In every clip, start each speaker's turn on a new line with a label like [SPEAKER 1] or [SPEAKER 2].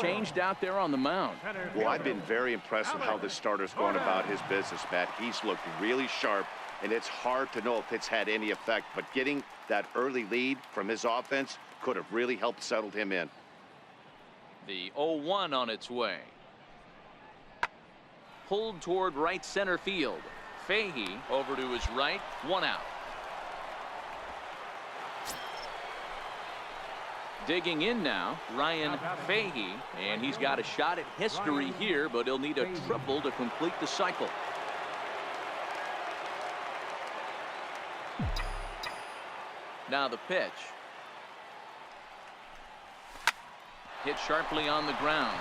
[SPEAKER 1] changed out there on the mound?
[SPEAKER 2] Well, I've been very impressed with how this starter's going about his business, Matt. He's looked really sharp, and it's hard to know if it's had any effect, but getting that early lead from his offense could have really helped settle him in.
[SPEAKER 1] The 0-1 on its way. Pulled toward right center field. Fahey over to his right, 1 out. Digging in now, Ryan Fahey, and he's got a shot at history here, but he'll need a triple to complete the cycle. Now the pitch. Hit sharply on the ground.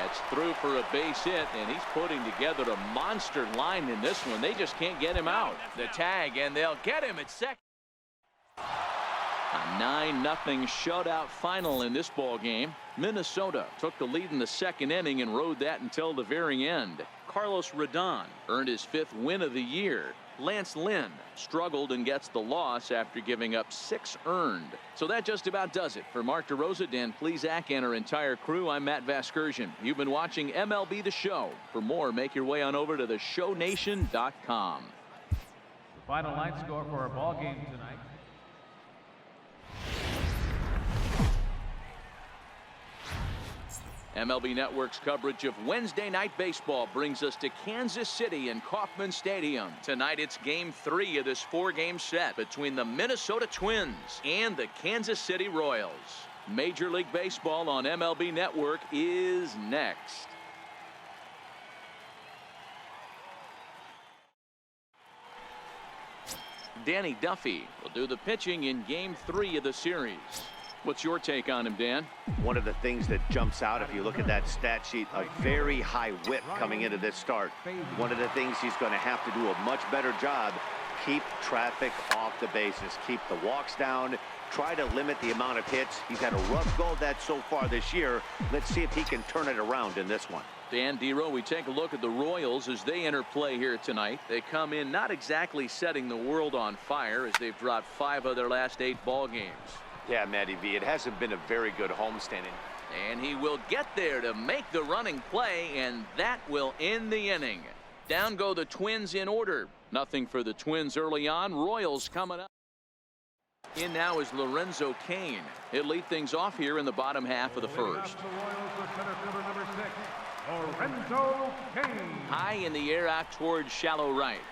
[SPEAKER 1] That's through for a base hit, and he's putting together a monster line in this one. They just can't get him out. The tag, and they'll get him at second. A 9-0 shutout final in this ball game. Minnesota took the lead in the second inning and rode that until the very end. Carlos Rodon earned his 5th win of the year. Lance Lynn struggled and gets the loss after giving up 6 earned. So that just about does it. For Mark DeRosa, Dan Plesac, and our entire crew, I'm Matt Vasgersian. You've been watching MLB The Show. For more, make your way on over to theshownation.com.
[SPEAKER 3] The final line score for our ball game tonight.
[SPEAKER 1] MLB Network's coverage of Wednesday Night Baseball brings us to Kansas City and Kauffman Stadium. Tonight it's Game 3 of this 4-game set between the Minnesota Twins and the Kansas City Royals. Major League Baseball on MLB Network is next. Danny Duffy will do the pitching in Game 3 of the series. What's your take on him, Dan?
[SPEAKER 2] One of the things that jumps out if you look at that stat sheet, a very high whip coming into this start. One of the things he's going to have to do a much better job, keep traffic off the bases, keep the walks down, try to limit the amount of hits. He's had a rough go of that so far this year. Let's see if he can turn it around in this one.
[SPEAKER 1] Dan Dero, we take a look at the Royals as they enter play here tonight. They come in not exactly setting the world on fire as they've dropped 5 of their last 8 ball games.
[SPEAKER 2] Yeah, Matty V, it hasn't been a very good homestand.
[SPEAKER 1] And he will get there to make the running play, and that will end the inning. Down go the Twins in order. Nothing for the Twins early on. Royals coming up. In now is Lorenzo Cain. He'll lead things off here in the bottom half of the first.
[SPEAKER 3] Lorenzo Cain.
[SPEAKER 1] High in the air out towards shallow right.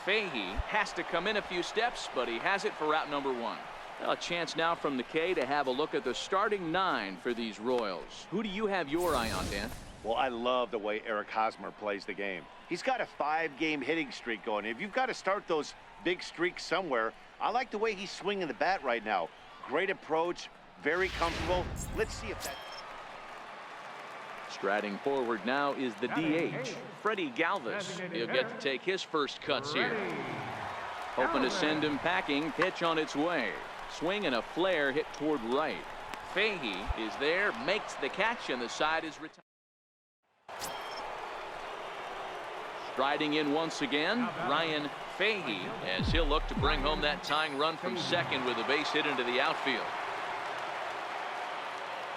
[SPEAKER 1] Fahey has to come in a few steps, but he has it for route number 1. A chance now from the K to have a look at the starting 9 for these Royals. Who do you have your eye on, Dan?
[SPEAKER 2] Well, I love the way Eric Hosmer plays the game. He's got a 5-game hitting streak going. If you've got to start those big streaks somewhere, I like the way he's swinging the bat right now. Great approach, very comfortable. Let's see if that...
[SPEAKER 1] Striding forward now is the DH, Freddie Galvis. He'll get to take his first cuts here. Hoping to send him packing. Pitch on its way. Swing and a flare hit toward right. Fahey is there, makes the catch, and the side is retired. Striding in once again, Ryan Fahey, as he'll look to bring home that tying run from second with a base hit into the outfield.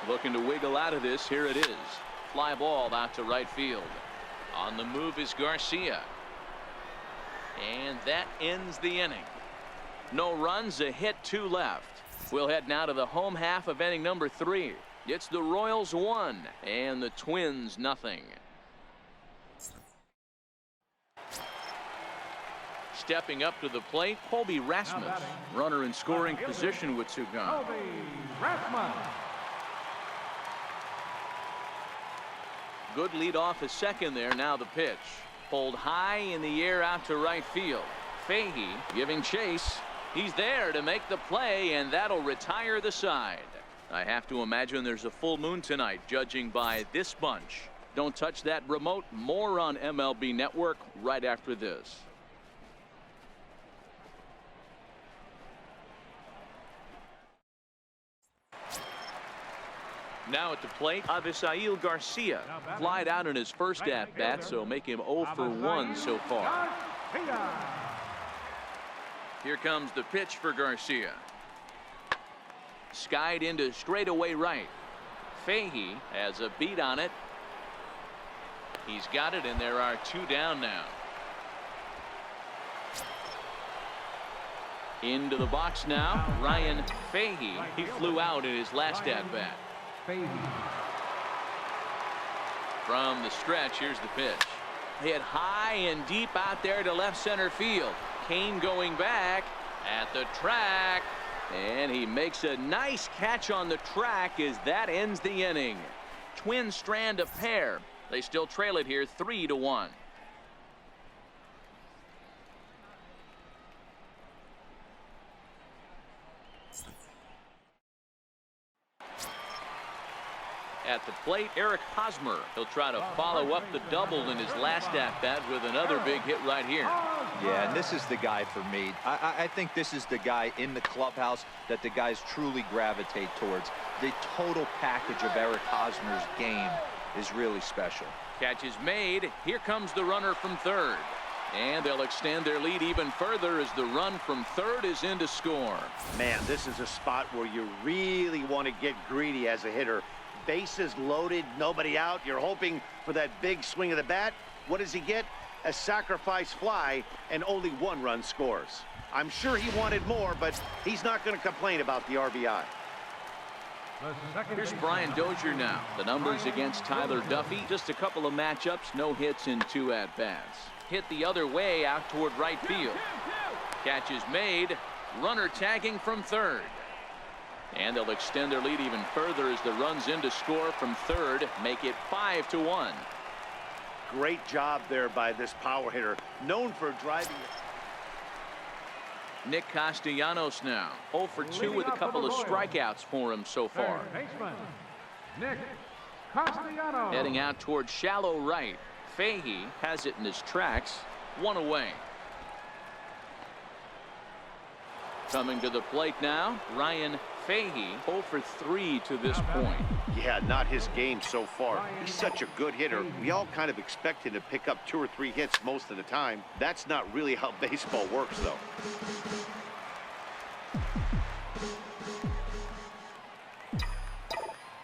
[SPEAKER 1] Looking to wiggle out of this. Here it is. Fly ball out to right field. On the move is Garcia. And that ends the inning. No runs, a hit, 2 left. We'll head now to the home half of inning number 3. It's the Royals 1 and the Twins nothing. Stepping up to the plate, Colby Rasmus. Runner in scoring position with 2 gone.
[SPEAKER 3] Colby Rasmus.
[SPEAKER 1] Good lead off at second there. Now the pitch. Pulled high in the air out to right field. Fahey giving chase. He's there to make the play, and that'll retire the side. I have to imagine there's a full moon tonight, judging by this bunch. Don't touch that remote. More on MLB Network right after this. Now at the plate, Avisail Garcia. Flied out in his first at-bat, so make him 0 for 1 so far. Here comes the pitch for Garcia. Skied into straightaway right. Fahey has a beat on it. He's got it, and there are 2 down now. Into the box now, Ryan Fahey. He flew out in his last at-bat. From the stretch, here's the pitch. Hit high and deep out there to left center field. Kane going back at the track, and he makes a nice catch on the track as that ends the inning. Twins strand a pair. They still trail it here 3-1. At the plate, Eric Hosmer. He'll try to follow up the double in his last at-bat with another big hit right here.
[SPEAKER 4] Yeah, and this is the guy for me. I think this is the guy in the clubhouse that the guys truly gravitate towards. The total package of Eric Hosmer's game is really special.
[SPEAKER 1] Catch is made. Here comes the runner from third. And they'll extend their lead even further as the run from third is in to score.
[SPEAKER 2] Man, this is a spot where you really want to get greedy as a hitter. Bases loaded, nobody out. You're hoping for that big swing of the bat. What does he get? A sacrifice fly, and only 1 run scores. I'm sure he wanted more, but he's not going to complain about the RBI.
[SPEAKER 1] Here's Brian Dozier now. The numbers against Tyler Duffy. Just a couple of matchups, no hits in 2 at-bats. Hit the other way out toward right field. Catch is made. Runner tagging from third. And they'll extend their lead even further as the runs in to score from third make it 5-1.
[SPEAKER 2] Great job there by this power hitter, known for driving.
[SPEAKER 1] Nick Castellanos now 0 for 2 with a couple of strikeouts for him so far.
[SPEAKER 3] Nick Castellanos.
[SPEAKER 1] Heading out toward shallow right. Fahey has it in his tracks. 1 away. Coming to the plate now, Ryan Fahey 0 for 3 to this point.
[SPEAKER 2] Yeah, not his game so far. He's such a good hitter. We all kind of expect him to pick up 2 or 3 hits most of the time. That's not really how baseball works, though.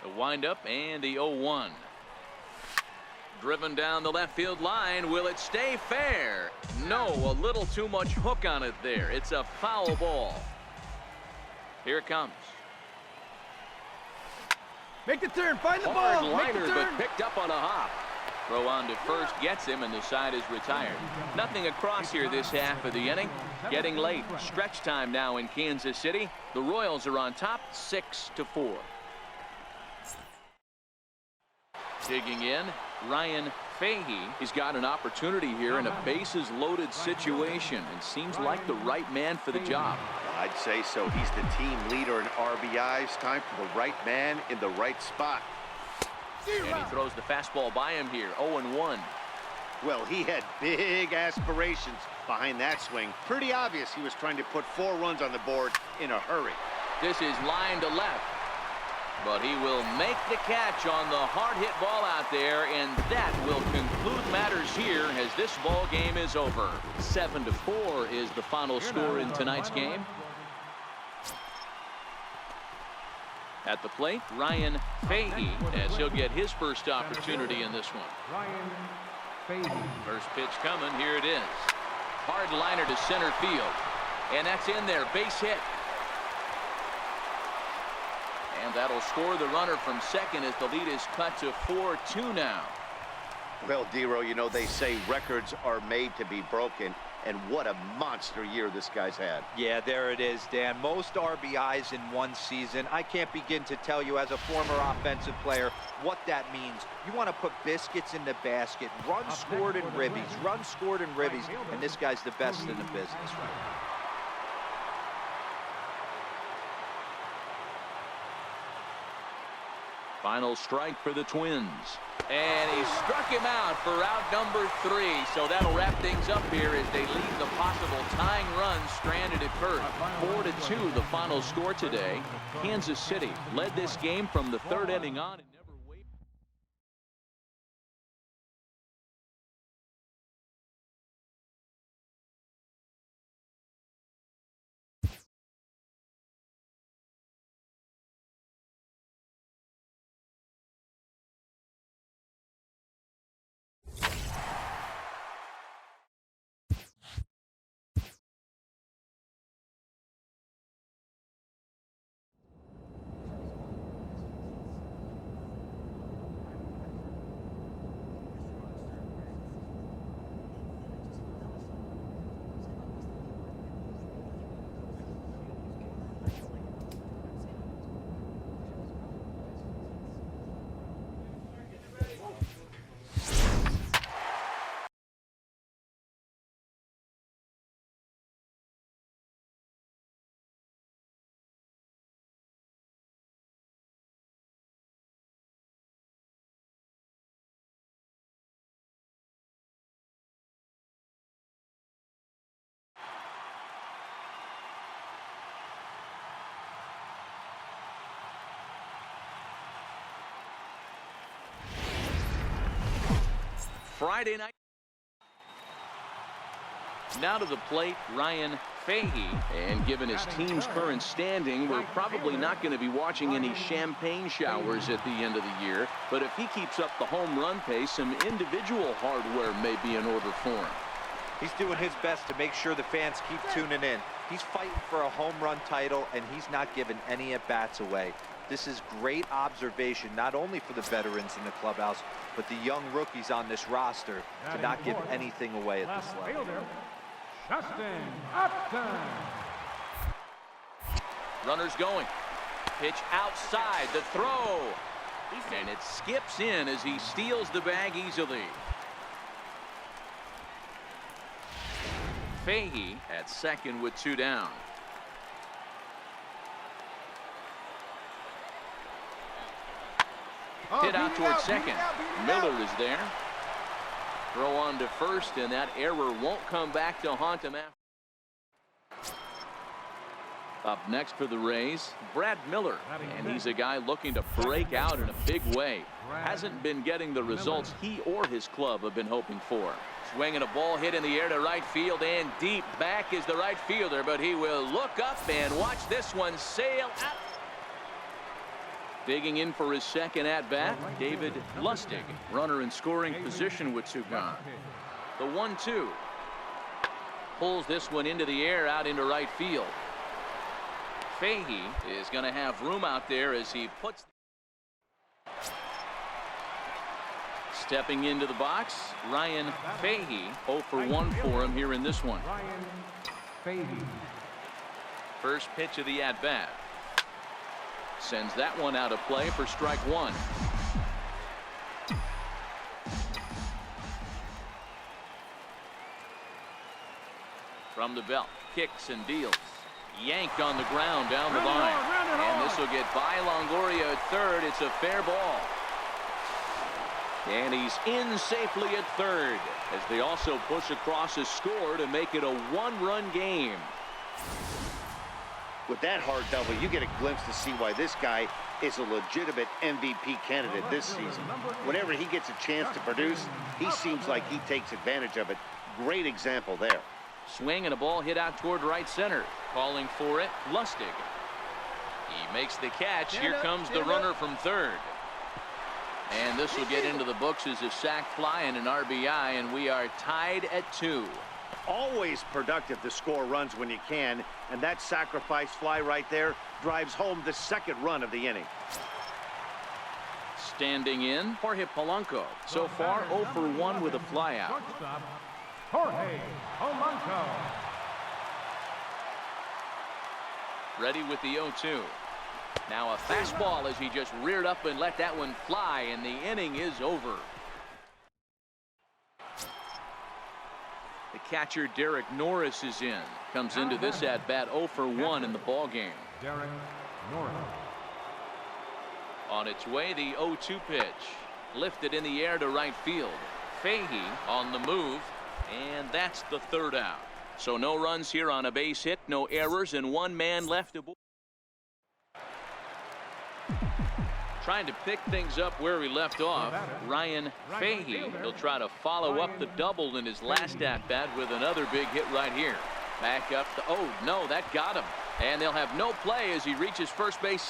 [SPEAKER 1] The windup and the 0-1. Driven down the left field line. Will it stay fair? No, a little too much hook on it there. It's a foul ball. Here it comes.
[SPEAKER 5] Make the turn, find the
[SPEAKER 1] Hard
[SPEAKER 5] ball.
[SPEAKER 1] liner, but picked up on a hop. Throw on to first gets him, and the side is retired. Nothing across here this half of the inning. Getting late. Stretch time now in Kansas City. The Royals are on top 6-4. Digging in, Ryan Fahey. He's got an opportunity here in a bases loaded situation and seems like the right man for the job.
[SPEAKER 2] I'd say so. He's the team leader in RBIs. Time for the right man in the right spot.
[SPEAKER 1] And he throws the fastball by him here. 0-1.
[SPEAKER 2] Well, he had big aspirations behind that swing. Pretty obvious he was trying to put 4 runs on the board in a hurry.
[SPEAKER 1] This is line to left. But he will make the catch on the hard hit ball out there, and that will conclude matters here as this ball game is over. 7-4 is the final score in tonight's game. At the plate, Ryan Fahey, as he'll get his first opportunity in this one.
[SPEAKER 3] Ryan Fahey.
[SPEAKER 1] First pitch coming. Here it is. Hard liner to center field. And that's in there. Base hit. And that'll score the runner from second as the lead is cut to 4-2 now.
[SPEAKER 2] Well, Dero, you know, they say records are made to be broken, and what a monster year this guy's had.
[SPEAKER 4] Yeah, there it is, Dan. Most RBIs in one season. I can't begin to tell you as a former offensive player what that means. You want to put biscuits in the basket. Runs scored in ribbies. Runs scored in ribbies. And this guy's the best in the business right now.
[SPEAKER 1] Final strike for the Twins. And he struck him out for out number 3. So that'll wrap things up here as they leave the possible tying run stranded at first. 4-2 the final score today. Kansas City led this game from the 3rd inning on. Friday night. Now to the plate, Ryan Fahey. And given his team's current standing, we're probably not going to be watching any champagne showers at the end of the year. But if he keeps up the home run pace, some individual hardware may be in order for him.
[SPEAKER 4] He's doing his best to make sure the fans keep tuning in. He's fighting for a home run title, and he's not giving any at-bats away. This is great observation, not only for the veterans in the clubhouse, but the young rookies on this roster to not give anything away at this level.
[SPEAKER 1] Runners going. Pitch outside, the throw. And it skips in as he steals the bag easily. Fahey at second with 2 down. Hit out toward second. Miller is there. Throw on to first, and that error won't come back to haunt him after. Up next for the Rays, Brad Miller, and he's a guy looking to break out in a big way. Hasn't been getting the results he or his club have been hoping for. Swinging a ball hit in the air to right field and deep. Back is the right fielder, but he will look up and watch this one sail out. Digging in for his second at-bat, David Lustig. Runner in scoring position with 2 gone. The 1-2. Pulls this one into the air out into right field. Fahey is going to have room out there as he puts. Stepping into the box, Ryan Fahey. 0 for 1 for him here in this one. First pitch of the at-bat. Sends that one out of play for strike 1. From the belt, kicks and deals. Yanked on the ground down the line. And this will get by Longoria at third. It's a fair ball. And he's in safely at third as they also push across a score to make it a 1-run game.
[SPEAKER 2] With that hard double, you get a glimpse to see why this guy is a legitimate MVP candidate this season. Whenever he gets a chance to produce, he seems like he takes advantage of it. Great example there.
[SPEAKER 1] Swing and a ball hit out toward right center. Calling for it, Lustig. He makes the catch. Here comes the runner from third. And this will get into the books as a sac fly and an RBI, and we are tied at 2.
[SPEAKER 2] Always productive to score runs when you can, and that sacrifice fly right there drives home the second run of the inning.
[SPEAKER 1] Standing in, Jorge Polanco. So far, 0 for 1 with a flyout.
[SPEAKER 3] Jorge Polanco.
[SPEAKER 1] Ready with the 0-2. Now a fastball as he just reared up and let that one fly, and the inning is over. The catcher Derek Norris is in. Comes into this at bat 0 for 1 in the ball game.
[SPEAKER 3] Derek Norris.
[SPEAKER 1] On its way, the 0-2 pitch. Lifted in the air to right field. Fahey on the move, and that's the third out. So no runs here on a base hit, no errors, and 1 man left aboard. Trying to pick things up where we left off, Ryan Fahey. He'll try to follow up the double in his last at-bat with another big hit right here. Back up the, oh no, that got him. And they'll have no play as he reaches first base.